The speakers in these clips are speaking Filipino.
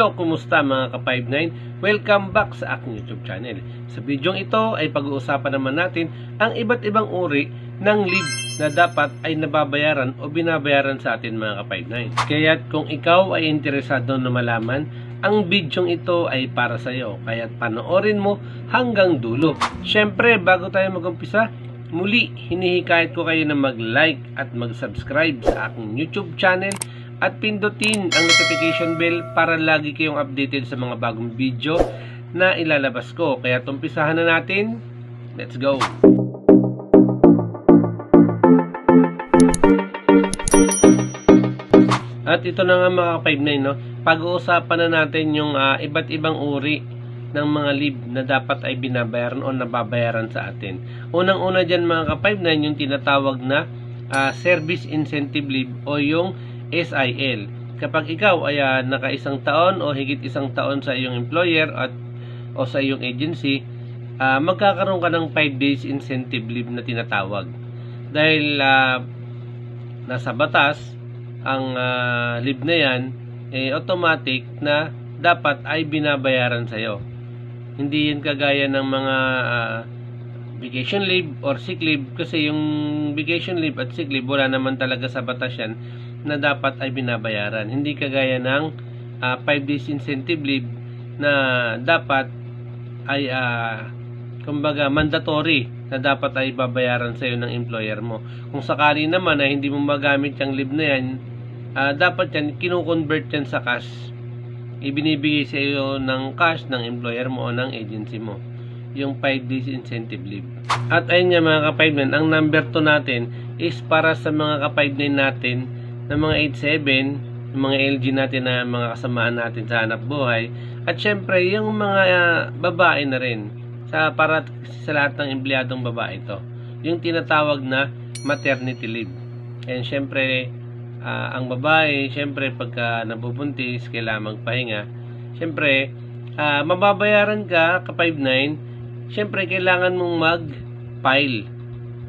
Hello, kumusta mga ka-59? Welcome back sa aking YouTube channel. Sa bidyong ito ay pag-uusapan naman natin ang iba't ibang uri ng leave na dapat ay nababayaran o binabayaran sa atin mga ka-59. Kaya kung ikaw ay interesado na malaman, ang bidyong ito ay para sa iyo. Kaya panoorin mo hanggang dulo. Siyempre, bago tayo mag-umpisa, muli hinihikayat ko kayo na mag-like at mag-subscribe sa aking YouTube channel at pindutin ang notification bell para lagi kayong updated sa mga bagong video na ilalabas ko. Kaya tumpisahan na natin. Let's go! At ito na nga mga ka-59, no? Pag-uusapan na natin yung iba't ibang uri ng mga leave na dapat ay binabayaran o nababayaran sa atin. Unang-una dyan mga ka-59, yung tinatawag na Service Incentive Leave o yung SIL. Kapag ikaw ay naka-isang taon o higit isang taon sa iyong employer o sa iyong agency, magkakaroon ka ng 5 days incentive leave na tinatawag. Dahil nasa batas, ang leave na yan, automatic na dapat ay binabayaran sa iyo. Hindi yan kagaya ng mga vacation leave or sick leave, kasi yung vacation leave at sick leave wala naman talaga sa batas yan na dapat ay binabayaran. Hindi kagaya ng 5 days incentive leave na dapat ay kumbaga mandatory na dapat ay babayaran sa iyo ng employer mo. Kung sakali naman na hindi mo magamit yung leave na yan, dapat yan kino-convert yan sa cash. Ibinibigay sa iyo ng cash ng employer mo o ng agency mo yung 5 days incentive leave. At ayun nga mga ka-59, ang number 2 natin is para sa mga ka-59 natin na mga 87, mga LG natin na mga kasamaan natin sa hanap buhay, at syempre yung mga babae na rin para sa lahat ng empleyadong babae ito, yung tinatawag na maternity leave. And syempre ang babae, syempre pagka nabubuntis, kailangan magpahinga. Syempre mababayaran ka ka-59, syempre kailangan mong mag-file,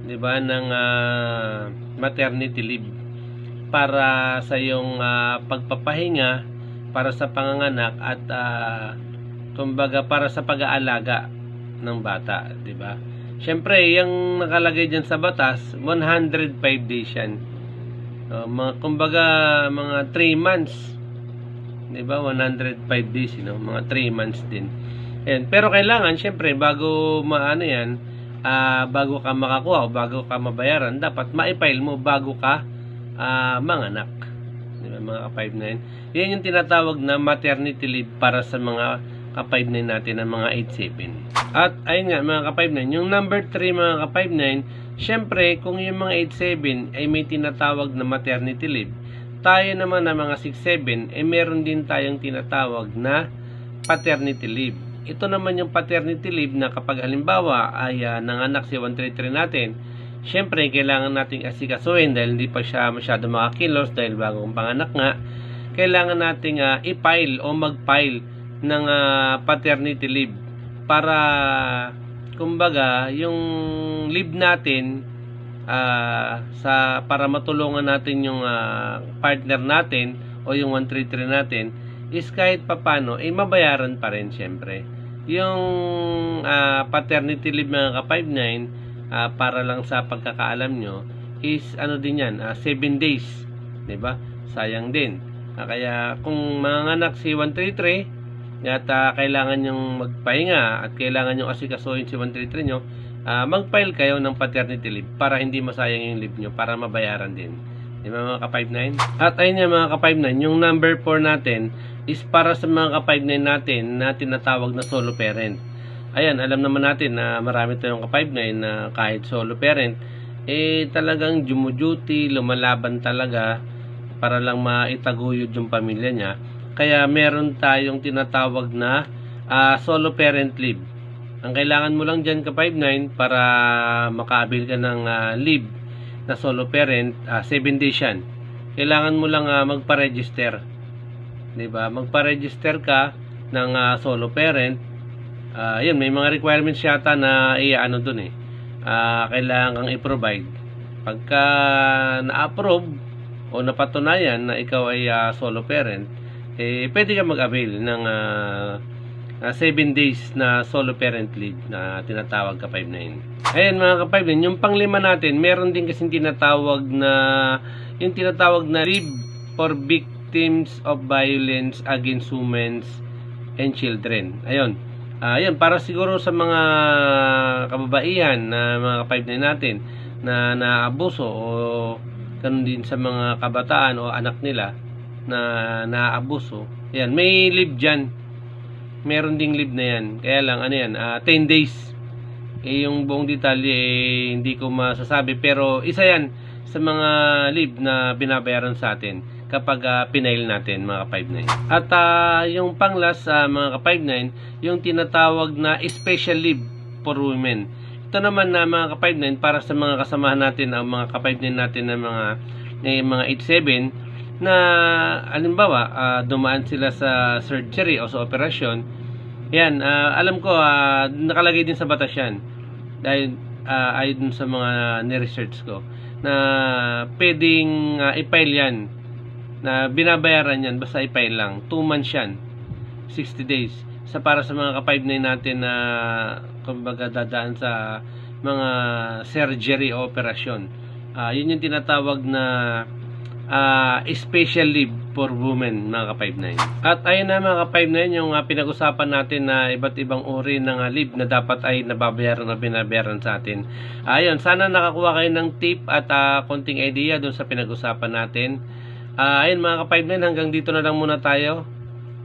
'di ba, ng maternity leave para sa iyong pagpapahinga, para sa panganganak at kumbaga para sa pag-aalaga ng bata, 'di ba? Syempre, yung nakalagay diyan sa batas, 105 days 'yan. Kumbaga mga 3 months, 'di ba? 105 days, mga 3 months din. Ayan. Pero kailangan syempre bago maano 'yan, bago ka makakuha o bago ka mabayaran, dapat ma-file mo bago ka manganak, diba, mga ka-59. Yan yung tinatawag na maternity leave para sa mga ka-59 natin ng mga 87. At ayun nga mga ka-59, yung number 3 mga ka-59, syempre kung yung mga 87 ay may tinatawag na maternity leave, tayo naman na mga 67 ay meron din tayong tinatawag na paternity leave. Ito naman yung paternity leave na kapag halimbawa ay nanganak si 133 natin, syempre, kailangan nating asikasuhin dahil hindi pa siya masyado makakilos dahil bagong panganak nga. Kailangan nating i-file o mag-file ng paternity leave para, kumbaga, yung leave natin para matulungan natin yung partner natin o yung 133 natin is kahit papano, mabayaran pa rin syempre. Yung paternity leave mga ka-59, para lang sa pagkakaalam nyo is ano din yan, 7 days, diba? Sayang din. Kaya kung manganak si 133 at kailangan nyong magpahinga at kailangan nyong asikasuhin si 133 nyo, mag-file kayo ng paternity leave para hindi masayang yung leave nyo, para mabayaran din, diba mga ka-59? At ayun nga mga ka-59, yung number 4 natin is para sa mga ka-59 natin na tinatawag na solo parent. Ayan, alam naman natin na marami tayong ka-59 na kahit solo parent, talagang jumuduty, lumalaban talaga para lang maitaguyod yung pamilya niya. Kaya meron tayong tinatawag na solo parent leave. Ang kailangan mo lang dyan ka-59 para makaabil ka ng leave na solo parent, 7 days yan. Kailangan mo lang magpa-register. Diba? Magpa-register ka ng solo parent. Yun, may mga requirements yata na i-ano dun kailangan kang i-provide. Pagka na-approve o napatunayan na ikaw ay solo parent, pwede ka mag-avail ng 7 days na solo parent leave na tinatawag ka 5-9. Ayan mga ka-5-9, yung panglima natin, meron din kasing tinatawag na leave for victims of violence against women and children. Ayun. Ayun, para siguro sa mga kababaihan na mga ka-5-9 natin na naabuso o ganun din sa mga kabataan o anak nila na naabuso. Ayan, may leave dyan. Meron ding leave na yan. Kaya lang, 10 days. Yung buong detalye, hindi ko masasabi. Pero, isa yan sa mga leave na binabayaran sa atin kapag pinail natin, mga ka-5-9. At yung panglas, mga ka-5-9, yung tinatawag na special leave for women. Ito naman na mga ka-5-9, para sa mga kasamahan natin, ang mga ka-5-9 natin na mga 8-7, na halimbawa dumaan sila sa surgery o sa operasyon. Yan, alam ko nakalagay din sa batas yan dahil ayon sa mga ni-research ko na pwedeng i-file yan, na binabayaran yan basta i-file lang. 2 months yan, 60 days sa para sa mga ka-5-9 natin na kumbaga dadaan sa mga surgery o operasyon. Yun yung tinatawag na special leave for women, mga ka-5-9. At ayun na mga ka-5-9, yung pinag-usapan natin na iba't ibang uri ng leave na dapat ay nababayaran o binabayaran sa atin. Ayun, sana nakakuha kayo ng tip at konting idea doon sa pinag-usapan natin. Ayun mga ka-5-9, hanggang dito na lang muna tayo.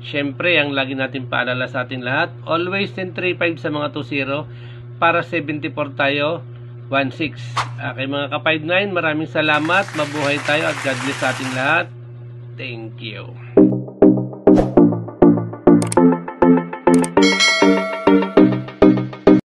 Syempre, ang lagi natin paalala sa atin lahat, always 10-3-5 sa mga 2-0 para 74 tayo 1-6. Okay mga ka-5-9, maraming salamat. Mabuhay tayo at God bless sa ating lahat. Thank you.